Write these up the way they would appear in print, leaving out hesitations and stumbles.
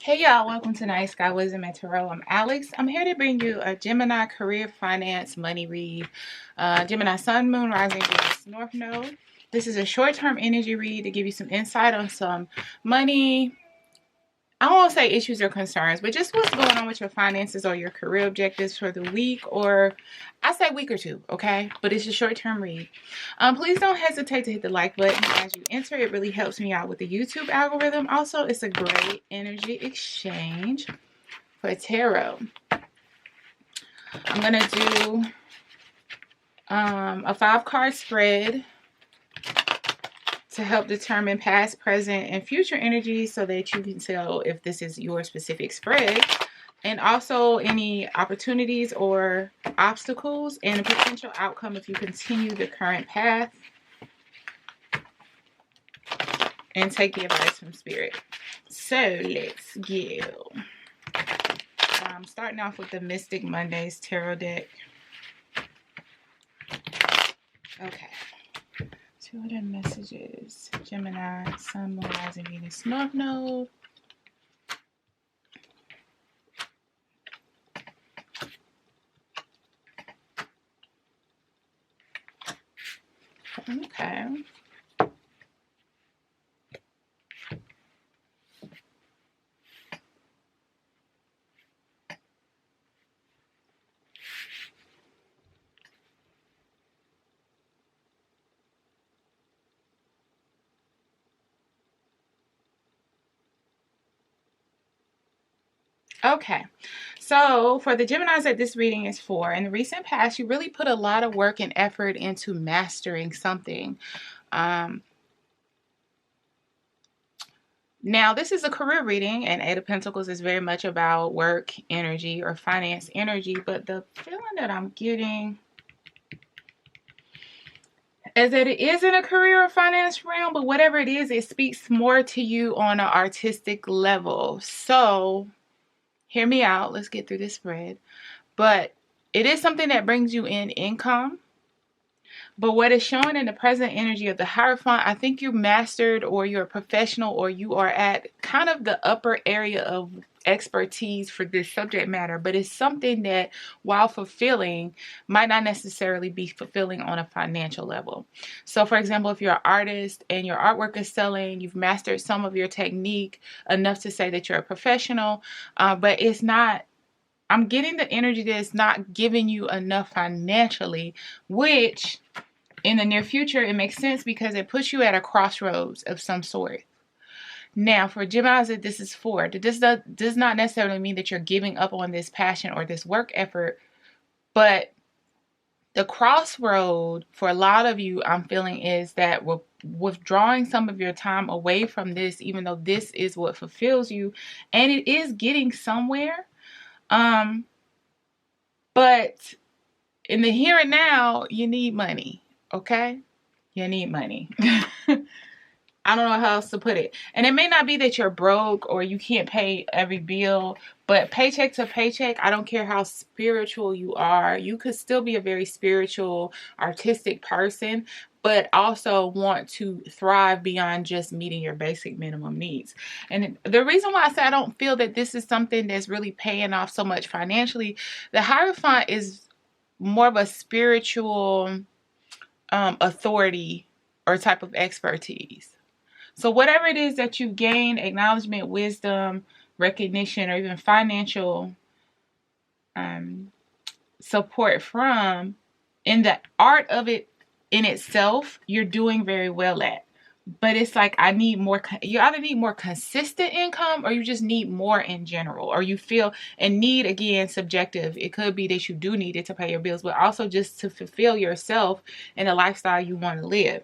Hey y'all, welcome to Night Sky Wisdom and Tarot. I'm Alex. I'm here to bring you a Gemini career, finance, money read. Gemini Sun, Moon, Rising, Venus, North Node. This is a short-term energy read to give you some insight on some money. I won't say issues or concerns, but just what's going on with your finances or your career objectives for the week, or I say week or two, okay? But it's a short-term read. Please don't hesitate to hit the like button as you enter. It really helps me out with the YouTube algorithm. Also, it's a great energy exchange for tarot. I'm gonna do a 5-card spread to help determine past, present, and future energy so that you can tell if this is your specific spread, and also any opportunities or obstacles and a potential outcome if you continue the current path, and take the advice from Spirit. So let's go. I'm starting off with the Mystic Mondays Tarot deck. Okay. Two of the messages. Gemini, Sun, Moon, Rising, Venus, North Node. Okay. Okay, so for the Geminis that this reading is for, in the recent past, you really put a lot of work and effort into mastering something. Now, this is a career reading, and Eight of Pentacles is very much about work energy or finance energy, but the feeling that I'm getting is that it is in a career or finance realm, but whatever it is, it speaks more to you on an artistic level. So hear me out. Let's get through this spread. But it is something that brings you in income. But what is showing in the present energy of the Hierophant, I think you're mastered, or you're a professional, or you are at kind of the upper area of expertise for this subject matter. But it's something that, while fulfilling, might not necessarily be fulfilling on a financial level. So for example, if you're an artist and your artwork is selling, you've mastered some of your technique enough to say that you're a professional, but it's not, I'm getting the energy that it's not giving you enough financially, which in the near future, it makes sense because it puts you at a crossroads of some sort. Now, for Geminis that this is for, this does not necessarily mean that you're giving up on this passion or this work effort, but the crossroad for a lot of you, I'm feeling, is that we're withdrawing some of your time away from this, even though this is what fulfills you, and it is getting somewhere. But in the here and now, you need money. Okay? You need money. I don't know how else to put it. And it may not be that you're broke or you can't pay every bill, but paycheck to paycheck, I don't care how spiritual you are, you could still be a very spiritual, artistic person, but also want to thrive beyond just meeting your basic minimum needs. And the reason why I say I don't feel that this is something that's really paying off so much financially, the Hierophant is more of a spiritual authority or type of expertise. So whatever it is that you gain acknowledgement, wisdom, recognition, or even financial support from, in the art of it in itself, you're doing very well at. But it's like, I need more. You either need more consistent income, or you just need more in general, or you feel, and need, again, subjective. It could be that you do need it to pay your bills, but also just to fulfill yourself in the lifestyle you want to live.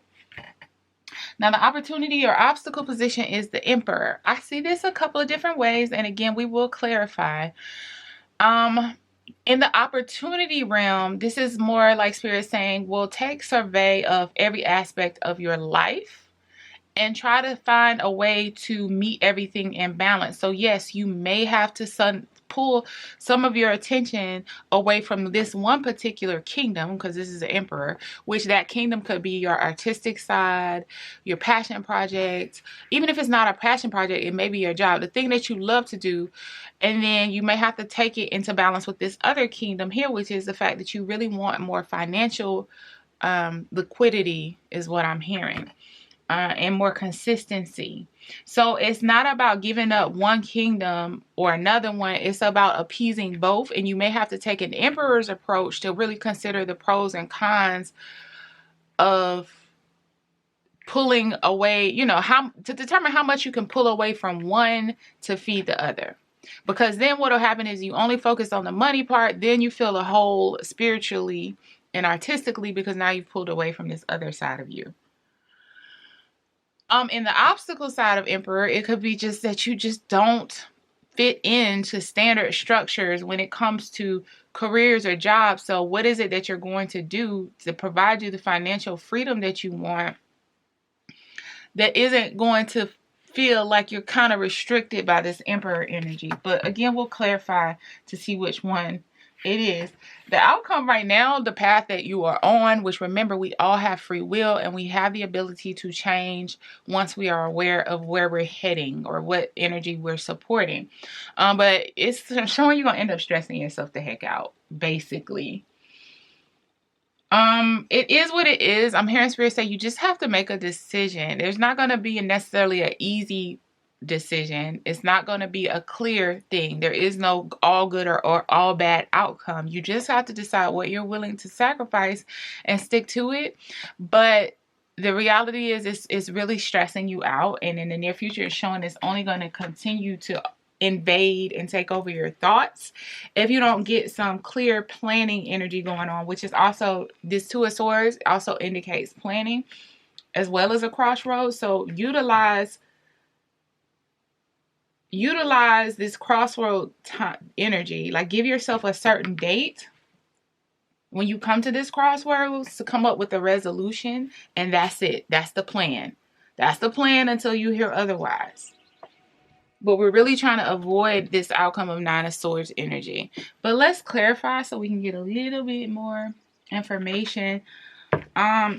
Now, the opportunity or obstacle position is the Emperor. I see this a couple of different ways, and again, we will clarify. In the opportunity realm, this is more like Spirit saying, we'll take survey of every aspect of your life and try to find a way to meet everything in balance. So yes, you may have to pull some of your attention away from this one particular kingdom, because this is an emperor, which that kingdom could be your artistic side, your passion project. Even if it's not a passion project, it may be your job, the thing that you love to do. And then you may have to take it into balance with this other kingdom here, which is the fact that you really want more financial liquidity, is what I'm hearing. And more consistency. So it's not about giving up one kingdom or another one. It's about appeasing both. And you may have to take an emperor's approach to really consider the pros and cons of pulling away, how to determine how much you can pull away from one to feed the other. Because then what will happen is you only focus on the money part, then you feel a hole spiritually and artistically, because now you've pulled away from this other side of you. In the obstacle side of Emperor, it could be just that you just don't fit into standard structures when it comes to careers or jobs. So what is it that you're going to do to provide you the financial freedom that you want that isn't going to feel like you're kind of restricted by this Emperor energy? But again, we'll clarify to see which one it is. The outcome right now, the path that you are on, which remember, we all have free will and we have the ability to change once we are aware of where we're heading or what energy we're supporting. But it's showing you're going to end up stressing yourself the heck out, basically. It is what it is. I'm hearing Spirit say you just have to make a decision. There's not going to be necessarily an easy decision. It's not going to be a clear thing. There is no all good or all bad outcome. You just have to decide what you're willing to sacrifice and stick to it. But the reality is it's really stressing you out. And in the near future, it's showing it's only going to continue to invade and take over your thoughts if you don't get some clear planning energy going on, which is also, this Two of Swords also indicates planning as well as a crossroads. So utilize this crossroad time energy. Like, give yourself a certain date when you come to this crossroads to come up with a resolution, and that's it. That's the plan. That's the plan until you hear otherwise. But we're really trying to avoid this outcome of Nine of Swords energy. But let's clarify so we can get a little bit more information.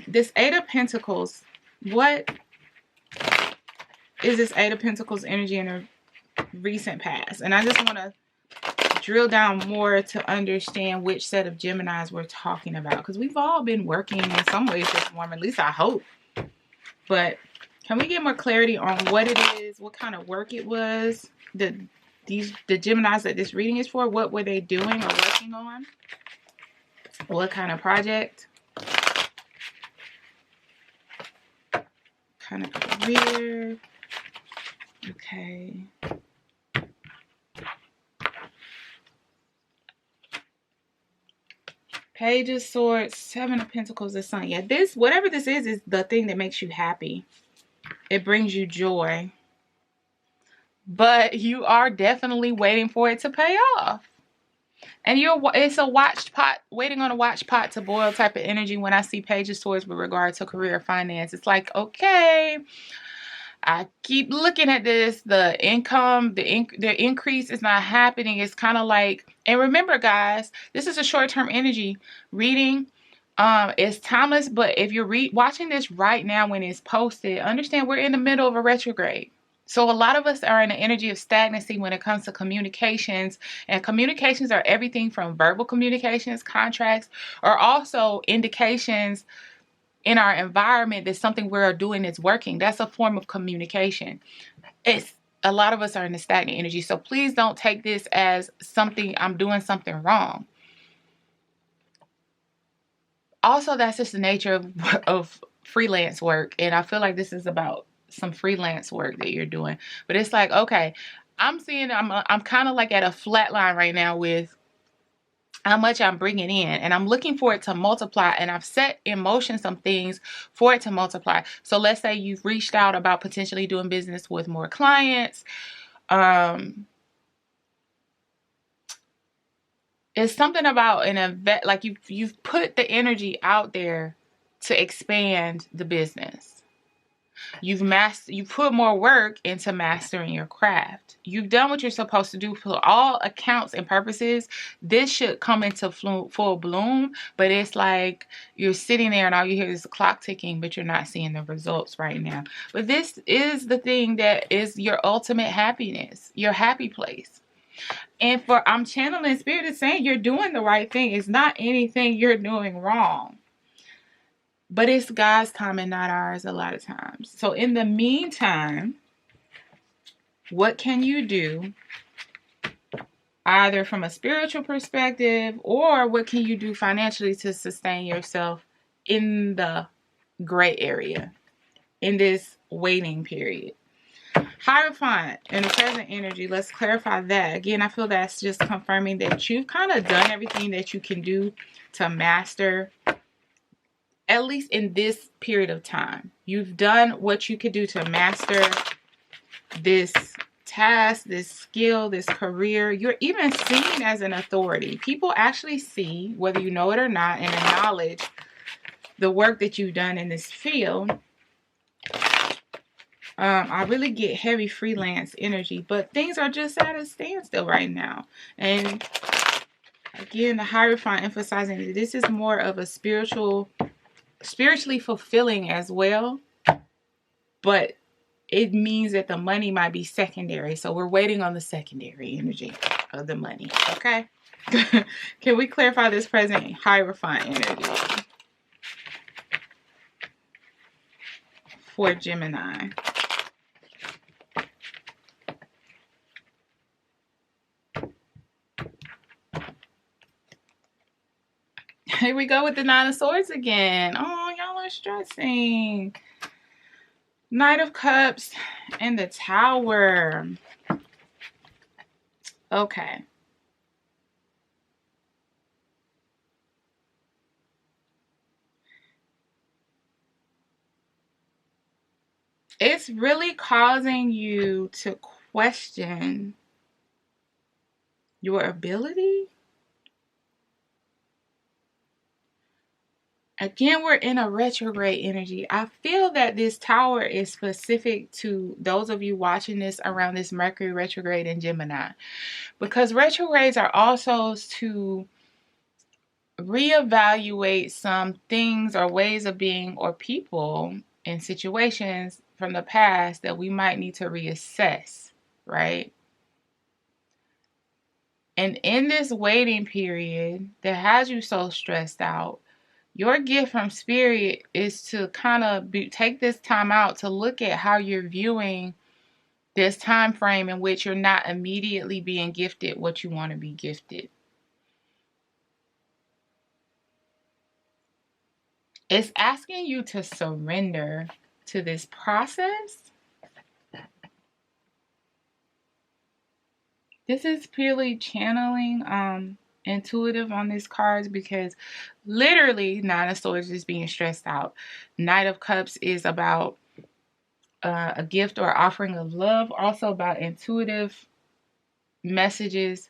This Eight of Pentacles, what is this Eight of Pentacles energy in a recent past? And I just want to drill down more to understand which set of Geminis we're talking about, because we've all been working in some ways this form, at least I hope. But can we get more clarity on what it is, what kind of work it was, the Geminis that this reading is for? What were they doing or working on? What kind of project? Kind of career. Okay. Page of Swords, Seven of Pentacles, the Sun. Yeah, this, whatever this is the thing that makes you happy. It brings you joy. But you are definitely waiting for it to pay off. And it's a watched pot, waiting on a watched pot to boil type of energy when I see Page of Swords with regard to career finance. It's like, okay, I keep looking at this, the income, the increase is not happening. It's kind of like, and remember guys, this is a short-term energy reading. It's timeless, but if you're watching this right now when it's posted, understand we're in the middle of a retrograde. So a lot of us are in an energy of stagnancy when it comes to communications, and communications are everything from verbal communications, contracts, or also indications in our environment that something we're doing is working. That's a form of communication. A lot of us are in the stagnant energy. So please don't take this as something, I'm doing something wrong. Also, that's just the nature of freelance work. And I feel like this is about some freelance work that you're doing. But it's like, okay, I'm kind of like at a flat line right now with how much I'm bringing in, and I'm looking for it to multiply, and I've set in motion some things for it to multiply. So let's say you've reached out about potentially doing business with more clients. It's something about an event, like you've put the energy out there to expand the business. You put more work into mastering your craft. You've done what you're supposed to do. For all accounts and purposes, this should come into full bloom, but it's like you're sitting there and all you hear is the clock ticking, but you're not seeing the results right now. But this is the thing that is your ultimate happiness, your happy place. And I'm channeling spirit is saying you're doing the right thing. It's not anything you're doing wrong. But it's God's time and not ours a lot of times. So in the meantime, what can you do either from a spiritual perspective or what can you do financially to sustain yourself in the gray area, in this waiting period? Hierophant in the present energy, let's clarify that. Again, I feel that's just confirming that you've kind of done everything that you can do to master, at least in this period of time. You've done what you could do to master this task, this skill, this career. You're even seen as an authority. People actually see, whether you know it or not, and acknowledge the work that you've done in this field. I really get heavy freelance energy, but things are just at a standstill right now. And again, the Hierophant emphasizing that this is more of a spiritually fulfilling as well, but it means that the money might be secondary. So we're waiting on the secondary energy of the money. Okay. Can we clarify this present Hierophant energy for Gemini? Here we go with the Nine of Swords again. Oh, y'all are stressing. Knight of Cups and the Tower. Okay. It's really causing you to question your ability. Again, we're in a retrograde energy. I feel that this Tower is specific to those of you watching this around this Mercury retrograde in Gemini. Because retrogrades are also to reevaluate some things or ways of being or people in situations from the past that we might need to reassess, right? And in this waiting period that has you so stressed out, your gift from spirit is to kind of take this time out to look at how you're viewing this time frame in which you're not immediately being gifted what you want to be gifted. It's asking you to surrender to this process. This is purely channeling intuitive on this cards because literally Nine of Swords is being stressed out. Knight of Cups is about a gift or offering of love, also about intuitive messages.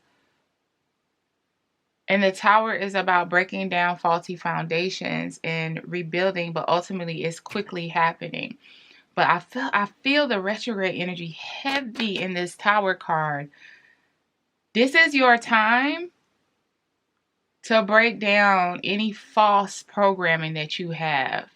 And the Tower is about breaking down faulty foundations and rebuilding, but ultimately it's quickly happening. But I feel the retrograde energy heavy in this Tower card. This is your time to break down any false programming that you have.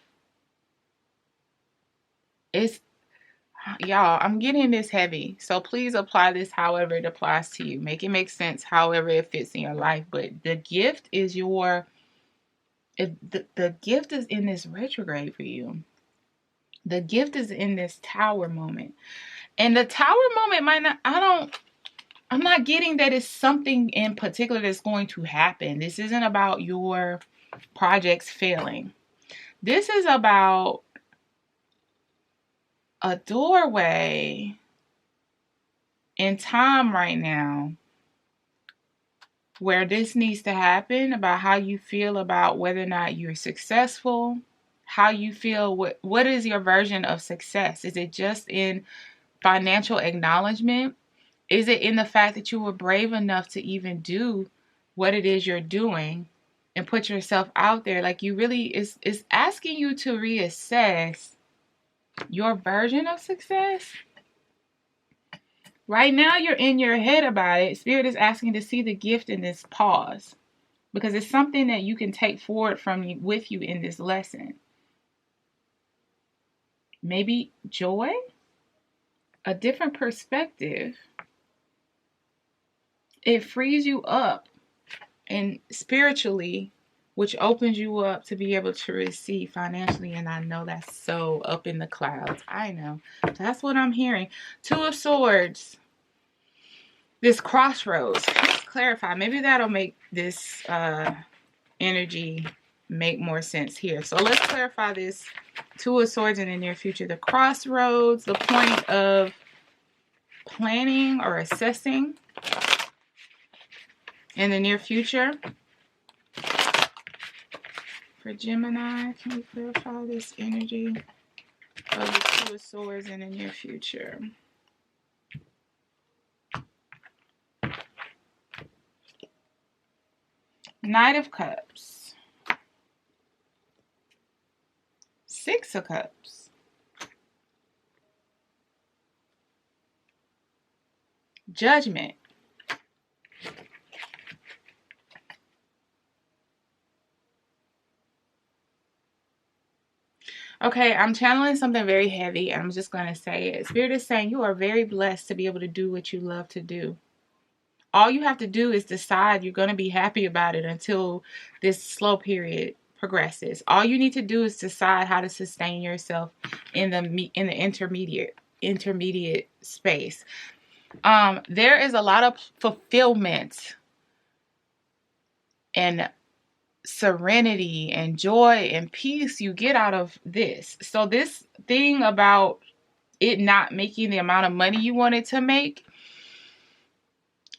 Y'all, I'm getting this heavy. So please apply this however it applies to you. Make it make sense however it fits in your life. But the gift is the gift is in this retrograde for you. The gift is in this Tower moment. And the Tower moment might not, I'm not getting that it's something in particular that's going to happen. This isn't about your projects failing. This is about a doorway in time right now where this needs to happen, about how you feel about whether or not you're successful, how you feel, what is your version of success? Is it just in financial acknowledgement? Is it in the fact that you were brave enough to even do what it is you're doing and put yourself out there? Like you really, it's asking you to reassess your version of success. Right now, you're in your head about it. Spirit is asking to see the gift in this pause, because it's something that you can take forward from you with you in this lesson. Maybe joy, a different perspective. It frees you up and spiritually, which opens you up to be able to receive financially. And I know that's so up in the clouds. I know. That's what I'm hearing. Two of Swords. This crossroads. Let's clarify. Maybe that'll make this energy make more sense here. So let's clarify this. Two of Swords in the near future. The crossroads. The point of planning or assessing in the near future. For Gemini, can we clarify this energy of the Two of Swords in the near future? Knight of Cups. Six of Cups. Judgment. Okay, I'm channeling something very heavy, and I'm just going to say it. Spirit is saying you are very blessed to be able to do what you love to do. All you have to do is decide you're going to be happy about it until this slow period progresses. All you need to do is decide how to sustain yourself in the intermediate space. There is a lot of fulfillment and serenity and joy and peace you get out of this. So this thing about it not making the amount of money you wanted to make,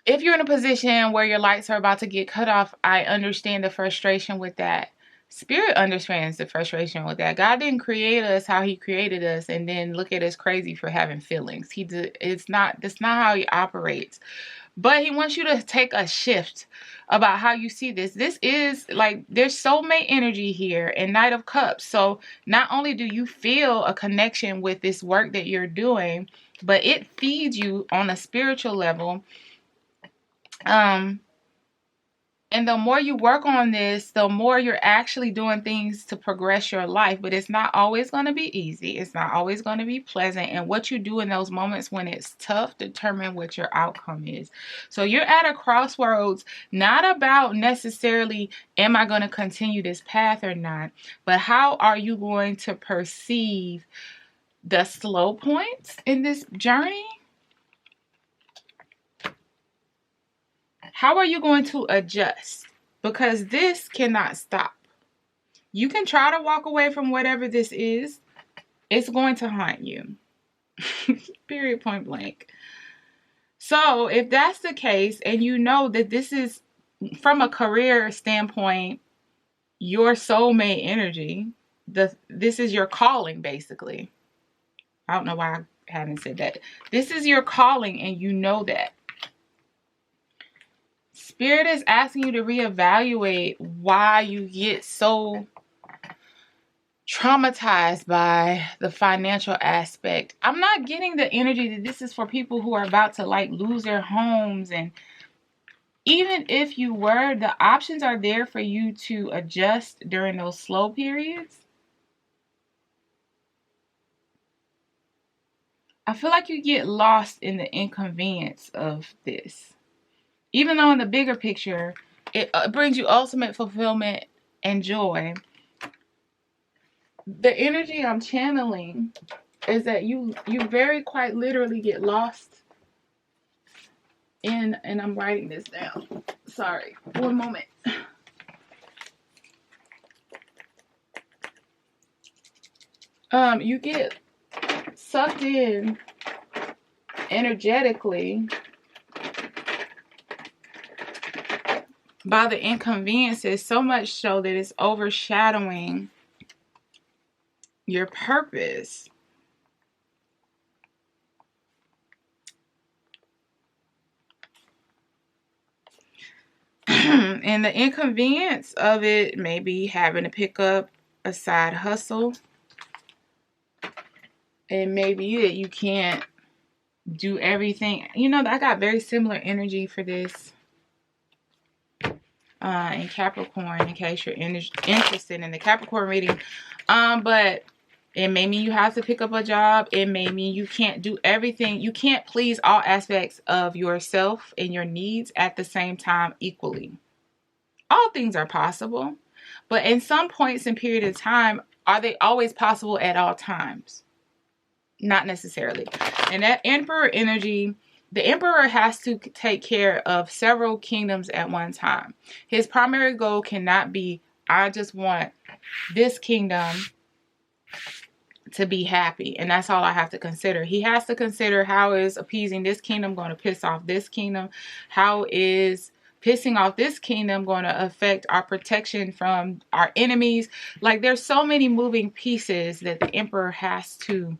if you're in a position where your lights are about to get cut off, I understand the frustration with that. Spirit understands the frustration with that. God didn't create us how he created us and then look at us crazy for having feelings. That's not how he operates. But he wants you to take a shift about how you see this. This is like, there's soulmate energy here and Knight of Cups. So not only do you feel a connection with this work that you're doing, but it feeds you on a spiritual level. And the more you work on this, the more you're actually doing things to progress your life. But it's not always going to be easy. It's not always going to be pleasant. And what you do in those moments when it's tough determine what your outcome is. So you're at a crossroads, not about necessarily, am I going to continue this path or not? But how are you going to perceive the slow points in this journey? How are you going to adjust? Because this cannot stop. You can try to walk away from whatever this is. It's going to haunt you. Period, point blank. So if that's the case, and you know that this is, from a career standpoint, your soulmate energy, this is your calling, basically. I don't know why I haven't said that. This is your calling, and you know that. Spirit is asking you to reevaluate why you get so traumatized by the financial aspect. I'm not getting the energy that this is for people who are about to like lose their homes. And even if you were, the options are there for you to adjust during those slow periods. I feel like you get lost in the inconvenience of this. Even though in the bigger picture, it brings you ultimate fulfillment and joy. The energy I'm channeling is that you very quite literally get lost in, and I'm writing this down. Sorry, one moment. You get sucked in energetically by the inconveniences, so much so that it's overshadowing your purpose. And the inconvenience of it may be having to pick up a side hustle. It may be that you can't do everything. You know, I got very similar energy for this in Capricorn, in case you're interested in the Capricorn reading. But it may mean you have to pick up a job. It may mean you can't do everything. You can't please all aspects of yourself and your needs at the same time equally. All things are possible, but in some points and period of time, are they always possible at all times? Not necessarily. And that Emperor energy, the Emperor has to take care of several kingdoms at one time. His primary goal cannot be, I just want this kingdom to be happy, and that's all I have to consider. He has to consider, how is appeasing this kingdom going to piss off this kingdom? How is pissing off this kingdom going to affect our protection from our enemies? Like, there's so many moving pieces that the Emperor has to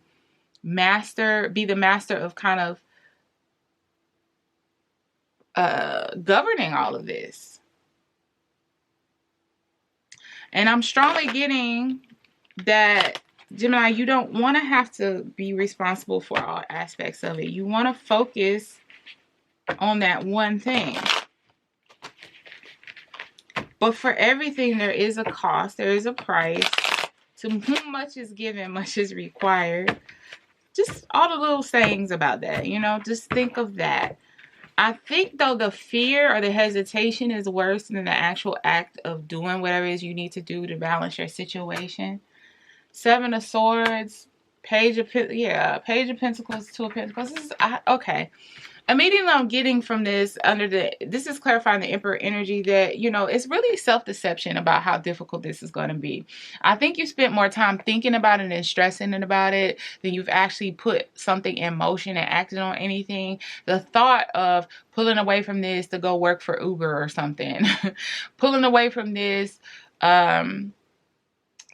master, be the master of kind of governing all of this. And I'm strongly getting that, Gemini, you don't want to have to be responsible for all aspects of it. You want to focus on that one thing. But for everything, there is a cost. There is a price. To whom much is given, much is required. Just all the little sayings about that, you know, just think of that. I think, though, the fear or the hesitation is worse than the actual act of doing whatever it is you need to do to balance your situation. 7 of Swords, Page of Pentacles, 2 of Pentacles. This is, okay. Immediately I'm getting from this, this is clarifying the Emperor energy, that, you know, it's really self-deception about how difficult this is going to be. I think you spent more time thinking about it and stressing about it than you've actually put something in motion and acted on anything. The thought of pulling away from this to go work for Uber or something, pulling away from this,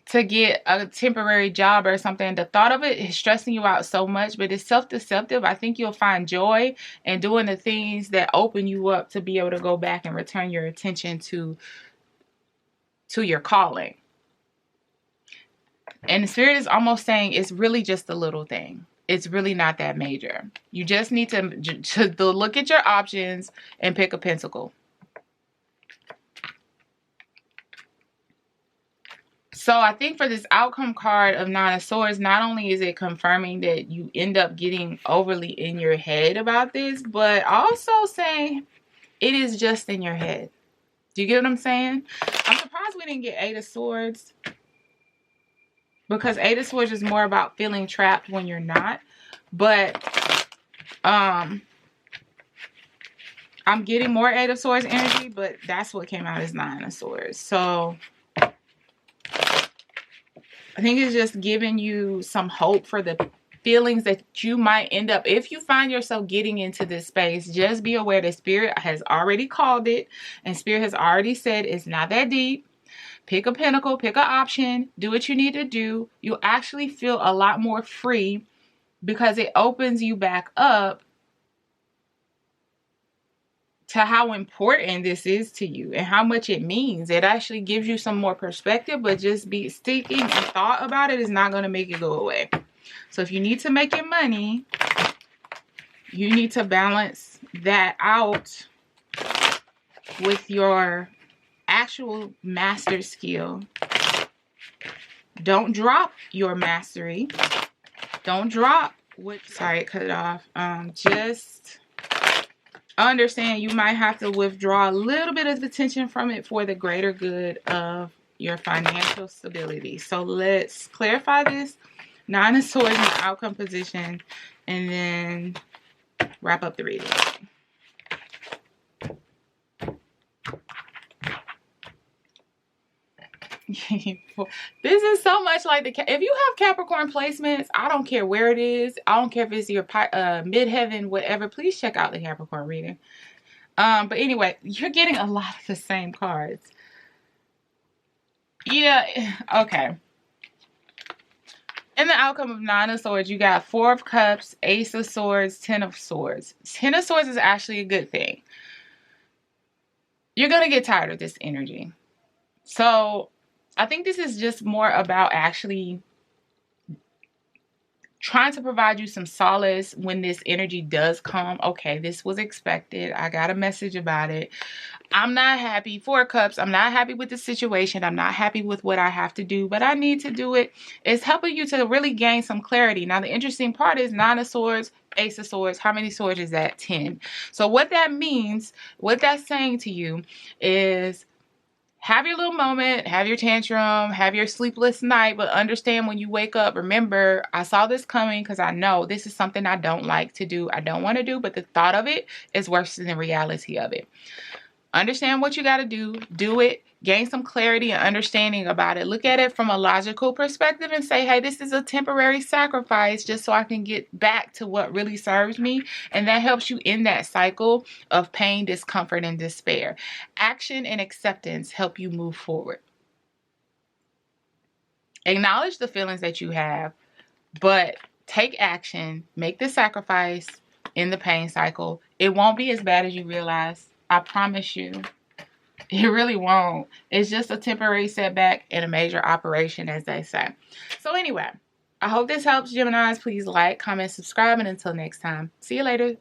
to get a temporary job or something, the thought of it is stressing you out so much, but it's self-deceptive. I think you'll find joy in doing the things that open you up to be able to go back and return your attention to your calling. And the Spirit is almost saying it's really just a little thing. It's really not that major. You just need to look at your options and pick a pentacle. So I think for this outcome card of 9 of Swords, not only is it confirming that you end up getting overly in your head about this, but also saying it is just in your head. Do you get what I'm saying? I'm surprised we didn't get 8 of Swords, because 8 of Swords is more about feeling trapped when you're not. But I'm getting more 8 of Swords energy, but that's what came out as 9 of Swords. So I think it's just giving you some hope for the feelings that you might end up, if you find yourself getting into this space. Just be aware that Spirit has already called it, and Spirit has already said it's not that deep. Pick a pentacle, pick an option, do what you need to do. You'll actually feel a lot more free, because it opens you back up to how important this is to you and how much it means. It actually gives you some more perspective, but just be sticking and thought about it is not going to make it go away. So if you need to make your money, you need to balance that out with your actual master skill. Don't drop your mastery. Don't drop what, sorry, cut it off. Just understand you might have to withdraw a little bit of attention from it for the greater good of your financial stability. So let's clarify this. 9 of Swords in the outcome position, and then wrap up the reading. This is so much like if you have Capricorn placements, I don't care where it is. I don't care if it's your midheaven, whatever. Please check out the Capricorn reading. But anyway, you're getting a lot of the same cards. Yeah, okay. In the outcome of 9 of Swords, you got 4 of Cups, Ace of Swords, 10 of Swords. 10 of Swords is actually a good thing. You're going to get tired of this energy. So I think this is just more about actually trying to provide you some solace when this energy does come. Okay, this was expected. I got a message about it. I'm not happy. 4 Cups. I'm not happy with the situation. I'm not happy with what I have to do, but I need to do it. It's helping you to really gain some clarity. Now, the interesting part is 9 of Swords, Ace of Swords. How many swords is that? 10. So what that means, what that's saying to you is, have your little moment, have your tantrum, have your sleepless night, but understand when you wake up, remember, I saw this coming because I know this is something I don't like to do. I don't want to do, but the thought of it is worse than the reality of it. Understand what you got to do it, gain some clarity and understanding about it. Look at it from a logical perspective and say, hey, this is a temporary sacrifice just so I can get back to what really serves me. And that helps you in that cycle of pain, discomfort, and despair. Action and acceptance help you move forward. Acknowledge the feelings that you have, but take action, make the sacrifice in the pain cycle. It won't be as bad as you realize. I promise you, it really won't. It's just a temporary setback in a major operation, as they say. So anyway, I hope this helps, Geminis. Please like, comment, subscribe, and until next time, see you later.